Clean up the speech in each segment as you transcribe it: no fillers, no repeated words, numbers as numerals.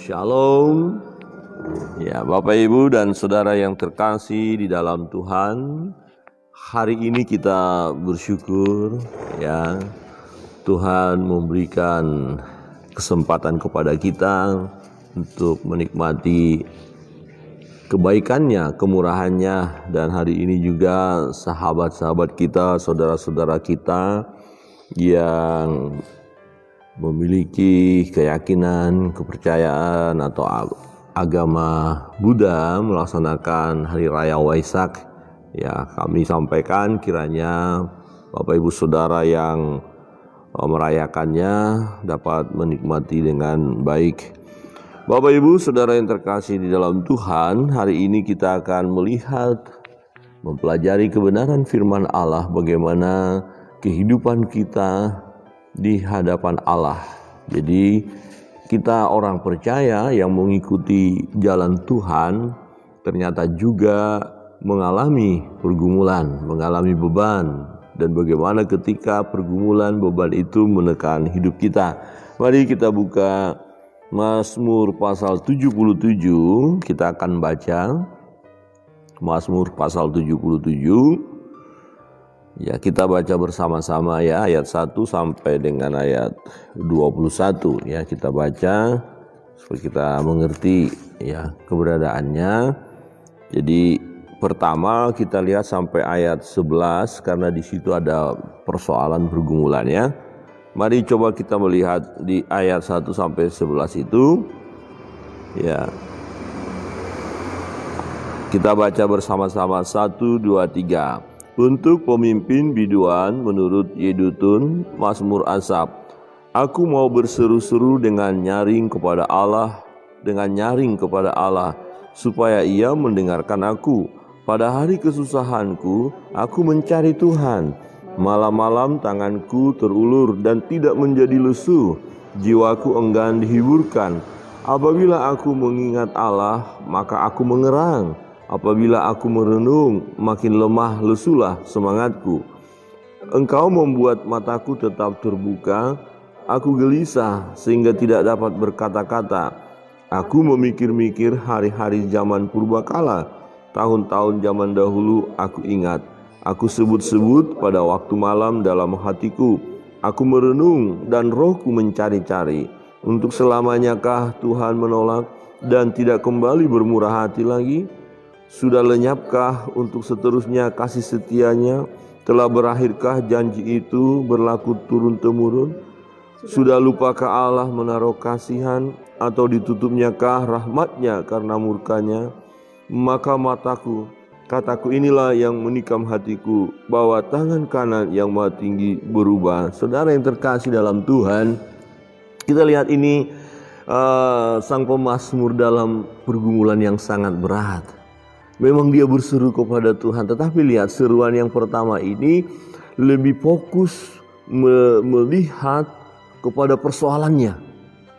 Shalom. Ya, Bapak Ibu dan Saudara yang terkasih di dalam Tuhan, hari ini kita bersyukur ya, Tuhan memberikan kesempatan kepada kita untuk menikmati kebaikannya, kemurahannya, dan hari ini juga sahabat-sahabat kita, saudara-saudara kita yang memiliki keyakinan, kepercayaan atau agama Buddha melaksanakan Hari Raya Waisak. Ya, kami sampaikan kiranya Bapak Ibu Saudara yang merayakannya dapat menikmati dengan baik. Bapak Ibu Saudara yang terkasih di dalam Tuhan, hari ini kita akan melihat, mempelajari kebenaran firman Allah, bagaimana kehidupan kita di hadapan Allah. Jadi kita orang percaya yang mengikuti jalan Tuhan ternyata juga mengalami pergumulan, mengalami beban, dan bagaimana ketika pergumulan beban itu menekan hidup kita. Mari kita buka Mazmur pasal 77, kita akan baca Mazmur pasal 77. Ya, kita baca bersama-sama ya, ayat 1 sampai dengan ayat 21 ya, kita baca supaya kita mengerti ya keberadaannya. Jadi pertama kita lihat sampai ayat 11 karena di situ ada persoalan pergumulan ya. Mari coba kita melihat di ayat 1 sampai 11 itu ya. Kita baca bersama-sama 1, 2, 3. Untuk pemimpin biduan menurut Yedutun, Mazmur Asaf. Aku mau berseru-seru dengan nyaring kepada Allah, supaya Ia mendengarkan aku. Pada hari kesusahanku, aku mencari Tuhan. Malam-malam tanganku terulur dan tidak menjadi lesu. Jiwaku enggan dihiburkan. Apabila aku mengingat Allah, maka aku mengerang. Apabila aku merenung, makin lemah lesulah semangatku. Engkau membuat mataku tetap terbuka, aku gelisah sehingga tidak dapat berkata-kata. Aku memikir-mikir hari-hari zaman purbakala, tahun-tahun zaman dahulu aku ingat. Aku sebut-sebut pada waktu malam dalam hatiku. Aku merenung dan rohku mencari-cari. Untuk selamanyakah Tuhan menolak dan tidak kembali bermurah hati lagi? Sudah lenyapkah untuk seterusnya kasih setianya? Telah berakhirkah janji itu berlaku turun-temurun? Sudah lupakah Allah menaruh kasihan, atau ditutupnyakah rahmatnya karena murkanya? Maka kataku inilah yang menikam hatiku, bahwa tangan kanan yang maha tinggi berubah. Saudara yang terkasih dalam Tuhan, kita lihat ini sang pemazmur dalam pergumulan yang sangat berat. Memang dia berseru kepada Tuhan, tetapi lihat seruan yang pertama ini lebih fokus melihat kepada persoalannya.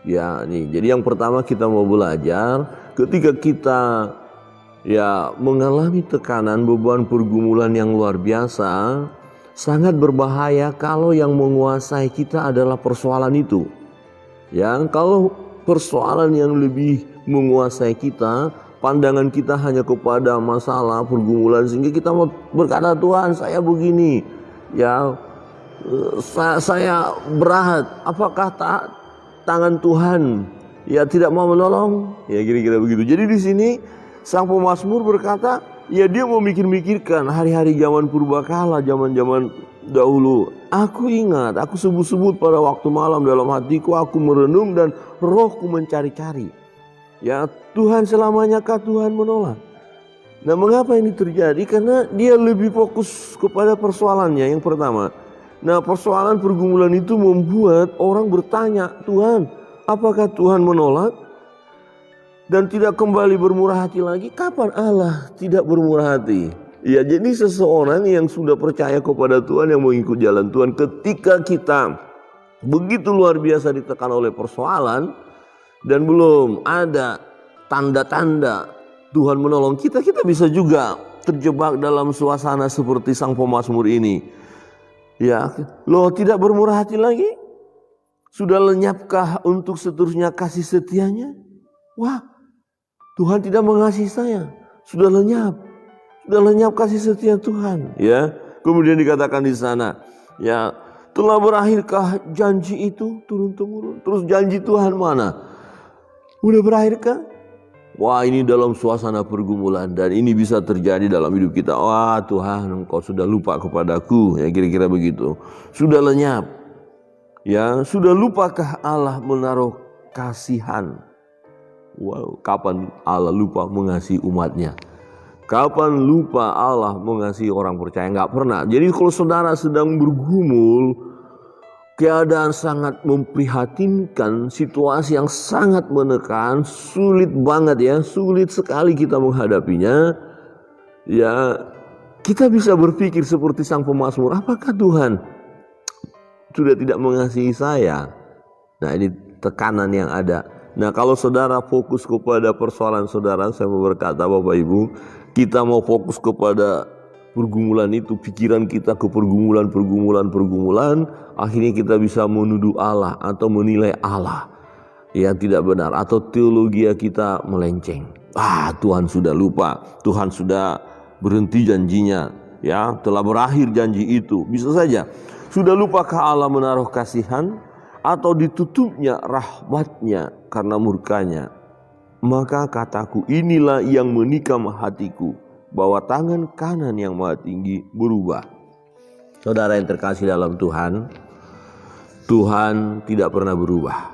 Ya, nih. Jadi yang pertama kita mau belajar ketika kita ya mengalami tekanan, beban, pergumulan yang luar biasa, sangat berbahaya kalau yang menguasai kita adalah persoalan itu. Ya, kalau persoalan yang lebih menguasai kita, pandangan kita hanya kepada masalah pergumulan, sehingga kita mau berkata, Tuhan saya begini ya, saya berat, apakah tangan Tuhan ya tidak mau menolong, ya kira-kira begitu. Jadi di sini sang pemazmur berkata ya, dia memikir-mikirkan hari-hari zaman purbakala, zaman-zaman dahulu. Aku ingat, aku sebut-sebut pada waktu malam dalam hatiku, aku merenung dan rohku mencari-cari. Ya, Tuhan selamanyakah Tuhan menolak? Nah, mengapa ini terjadi? Karena dia lebih fokus kepada persoalannya yang pertama. Nah, persoalan pergumulan itu membuat orang bertanya, Tuhan, apakah Tuhan menolak dan tidak kembali bermurah hati lagi? Kapan Allah tidak bermurah hati? Ya, jadi seseorang yang sudah percaya kepada Tuhan, yang mengikut jalan Tuhan, ketika kita begitu luar biasa ditekan oleh persoalan, dan belum ada tanda-tanda Tuhan menolong kita, kita bisa juga terjebak dalam suasana seperti sang pemazmur ini. Ya, loh tidak bermurah hati lagi? Sudah lenyapkah untuk seterusnya kasih setianya? Wah, Tuhan tidak mengasihi saya. Sudah lenyap kasih setia Tuhan. Ya, kemudian dikatakan di sana, ya, telah berakhirkah janji itu turun temurun? Terus janji Tuhan mana? Udah berakhirkah? Wah, ini dalam suasana pergumulan dan ini bisa terjadi dalam hidup kita. Wah, Tuhan, Engkau sudah lupa kepadaku, ya kira-kira begitu. Sudah lenyap. Ya, sudah lupakah Allah menaruh kasihan? Wow, kapan Allah lupa mengasihi umatnya? Kapan lupa Allah mengasihi orang percaya? Enggak pernah. Jadi kalau saudara sedang bergumul, keadaan sangat memprihatinkan, situasi yang sangat menekan, sulit banget ya, sulit sekali kita menghadapinya. Ya, kita bisa berpikir seperti sang pemazmur, apakah Tuhan sudah tidak mengasihi saya? Nah, ini tekanan yang ada. Nah, kalau saudara fokus kepada persoalan saudara, saya mau berkata Bapak Ibu, kita mau fokus kepada pergumulan itu, pikiran kita ke pergumulan, akhirnya kita bisa menuduh Allah atau menilai Allah yang tidak benar, atau teologi kita melenceng. Tuhan sudah lupa, Tuhan sudah berhenti janjinya, ya, telah berakhir janji itu. Bisa saja. Sudah lupakah Allah menaruh kasihan atau ditutupnya rahmatnya karena murkanya? Maka kataku, inilah yang menikam hatiku, bahwa tangan kanan yang Maha Tinggi berubah. Saudara yang terkasih dalam Tuhan, Tuhan tidak pernah berubah.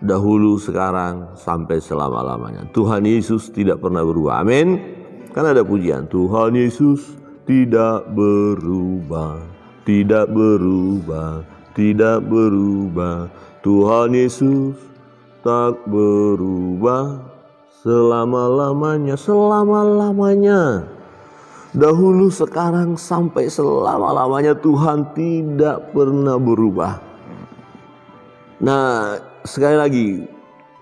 Dahulu, sekarang, sampai selama-lamanya. Tuhan Yesus tidak pernah berubah. Amin. Kan ada pujian, Tuhan Yesus tidak berubah, tidak berubah, tidak berubah. Tuhan Yesus tak berubah selama-lamanya, selama-lamanya. Dahulu, sekarang, sampai selama-lamanya Tuhan tidak pernah berubah. Nah, sekali lagi,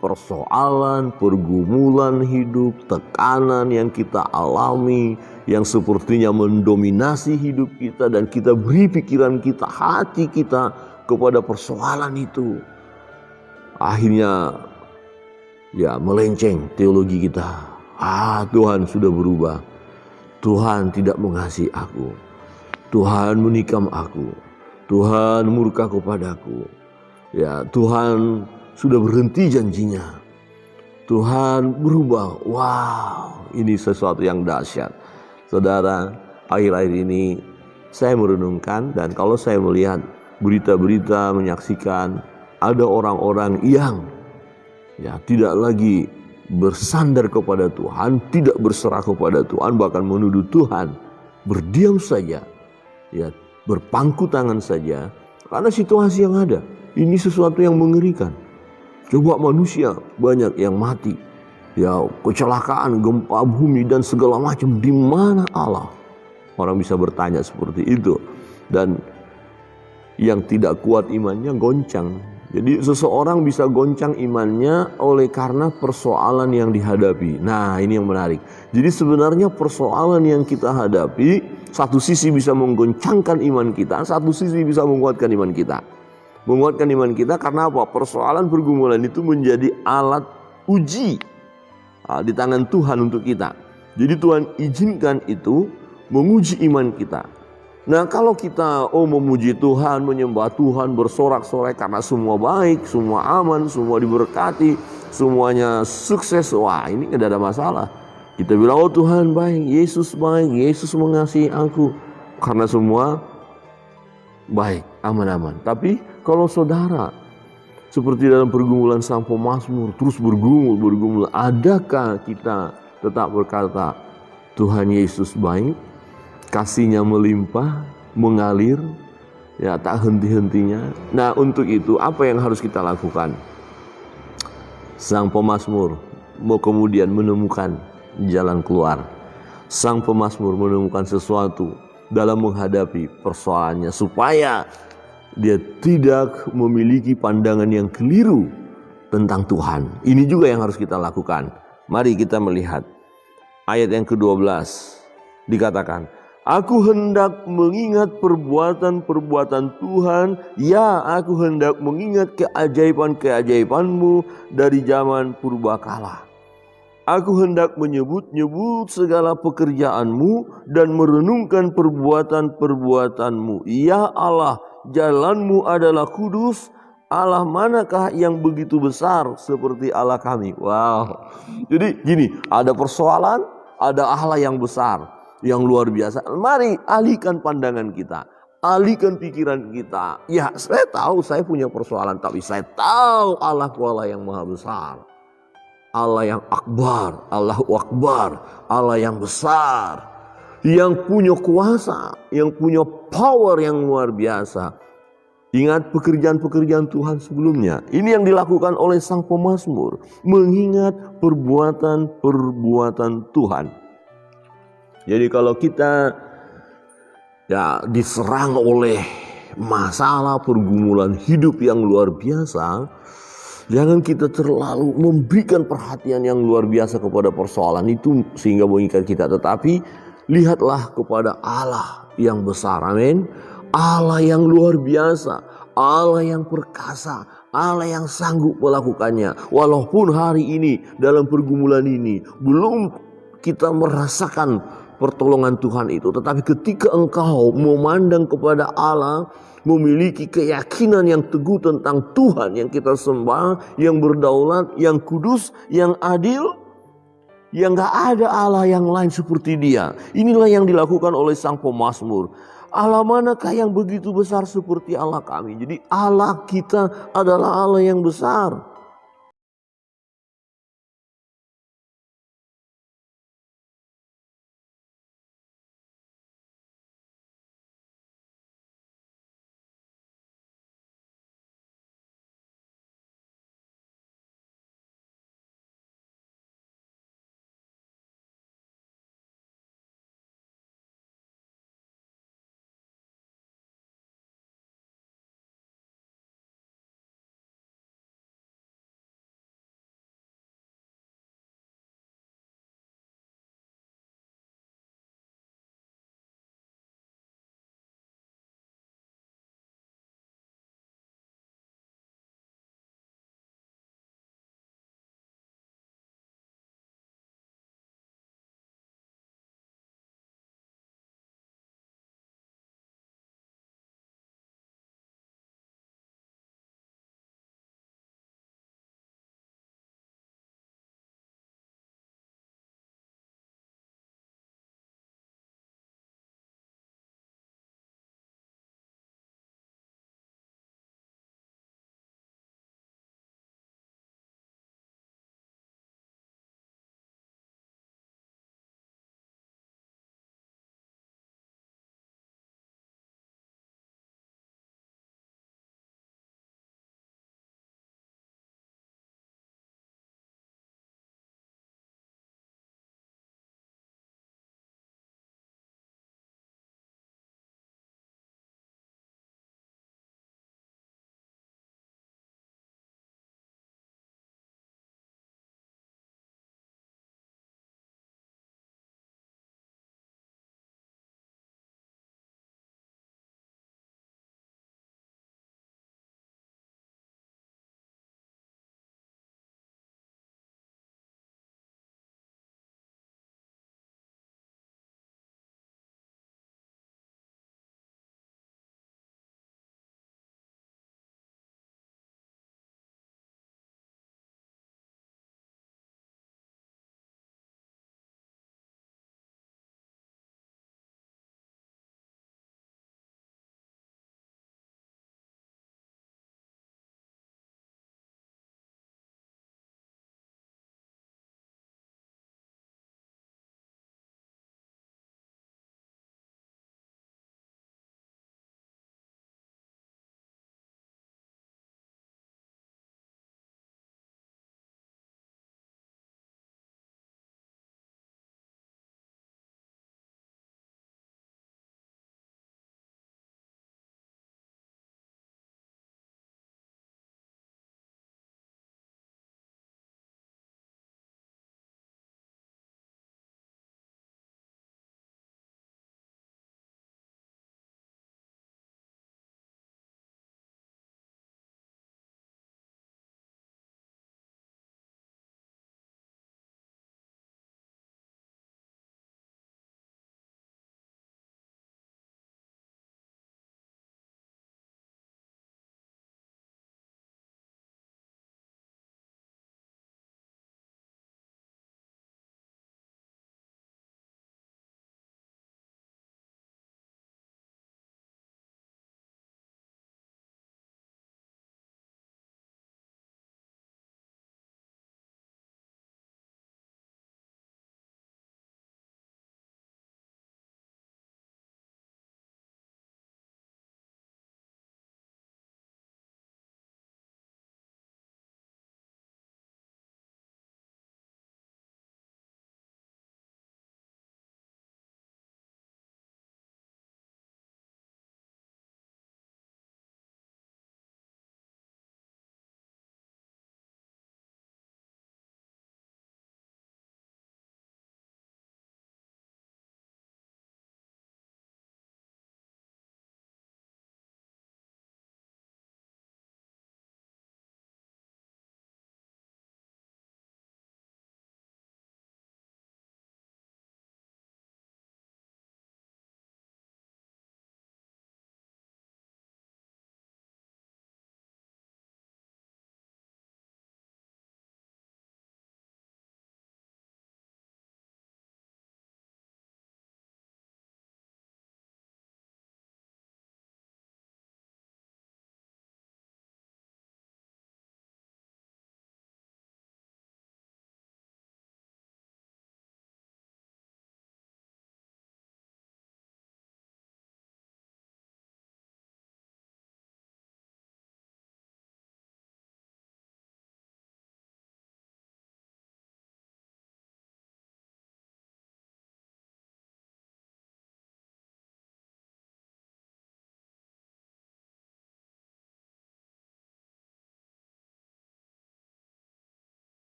persoalan, pergumulan hidup, tekanan yang kita alami, yang sepertinya mendominasi hidup kita, dan kita beri pikiran kita, hati kita kepada persoalan itu, akhirnya ya melenceng teologi kita. Tuhan sudah berubah, Tuhan tidak mengasihi aku, Tuhan menikam aku, Tuhan murka kepadaku, ya, Tuhan sudah berhenti janjinya, Tuhan berubah. Wow, ini sesuatu yang dahsyat. Saudara, akhir-akhir ini saya merenungkan, dan kalau saya melihat berita-berita, menyaksikan ada orang-orang yang ya tidak lagi bersandar kepada Tuhan, tidak berserah kepada Tuhan, bahkan menuduh Tuhan, berdiam saja, ya, berpangku tangan saja karena situasi yang ada. Ini sesuatu yang mengerikan. Coba manusia banyak yang mati, ya, kecelakaan, gempa bumi dan segala macam. Di mana Allah? Orang bisa bertanya seperti itu. Dan yang tidak kuat imannya goncang. Jadi seseorang bisa goncang imannya oleh karena persoalan yang dihadapi. Nah, ini yang menarik. Jadi sebenarnya persoalan yang kita hadapi, satu sisi bisa menggoncangkan iman kita, satu sisi bisa menguatkan iman kita. Menguatkan iman kita karena apa? Persoalan pergumulan itu menjadi alat uji di tangan Tuhan untuk kita. Jadi Tuhan izinkan itu menguji iman kita. Nah, kalau kita memuji Tuhan, menyembah Tuhan, bersorak-sorai karena semua baik, semua aman, semua diberkati, semuanya sukses, wah, ini tidak ada masalah. Kita bilang, oh Tuhan baik, Yesus mengasihi aku, karena semua baik, aman-aman. Tapi kalau saudara seperti dalam pergumulan sang pemazmur, terus bergumul, adakah kita tetap berkata, Tuhan Yesus baik, kasihnya melimpah, mengalir, ya, tak henti-hentinya. Nah, untuk itu apa yang harus kita lakukan? Sang pemazmur mau kemudian menemukan jalan keluar. Sang pemazmur menemukan sesuatu dalam menghadapi persoalannya supaya dia tidak memiliki pandangan yang keliru tentang Tuhan. Ini juga yang harus kita lakukan. Mari kita melihat ayat yang ke-12 dikatakan, Aku hendak mengingat perbuatan-perbuatan Tuhan. Ya, aku hendak mengingat keajaiban-keajaiban-Mu dari zaman purbakala. Aku hendak menyebut-nyebut segala pekerjaan-Mu dan merenungkan perbuatan-perbuatan-Mu. Ya Allah, jalan-Mu adalah kudus. Allah manakah yang begitu besar seperti Allah kami? Wow. Jadi gini, ada persoalan, ada Allah yang besar, yang luar biasa. Mari alihkan pandangan kita, alihkan pikiran kita. Ya, saya tahu saya punya persoalan, tapi saya tahu Allahku Allah yang maha besar. Allah yang akbar, Allahu akbar, Allah yang besar, yang punya kuasa, yang punya power yang luar biasa. Ingat pekerjaan-pekerjaan Tuhan sebelumnya. Ini yang dilakukan oleh sang pemazmur, mengingat perbuatan-perbuatan Tuhan. Jadi kalau kita diserang oleh masalah pergumulan hidup yang luar biasa, jangan kita terlalu memberikan perhatian yang luar biasa kepada persoalan itu sehingga mengikat kita. Tetapi lihatlah kepada Allah yang besar. Amin. Allah yang luar biasa, Allah yang perkasa, Allah yang sanggup melakukannya. Walaupun hari ini dalam pergumulan ini belum kita merasakan pertolongan Tuhan itu, tetapi ketika engkau memandang kepada Allah, memiliki keyakinan yang teguh tentang Tuhan yang kita sembah, yang berdaulat, yang kudus, yang adil, yang gak ada Allah yang lain seperti Dia. Inilah yang dilakukan oleh sang pemazmur. Allah manakah yang begitu besar seperti Allah kami? Jadi Allah kita adalah Allah yang besar.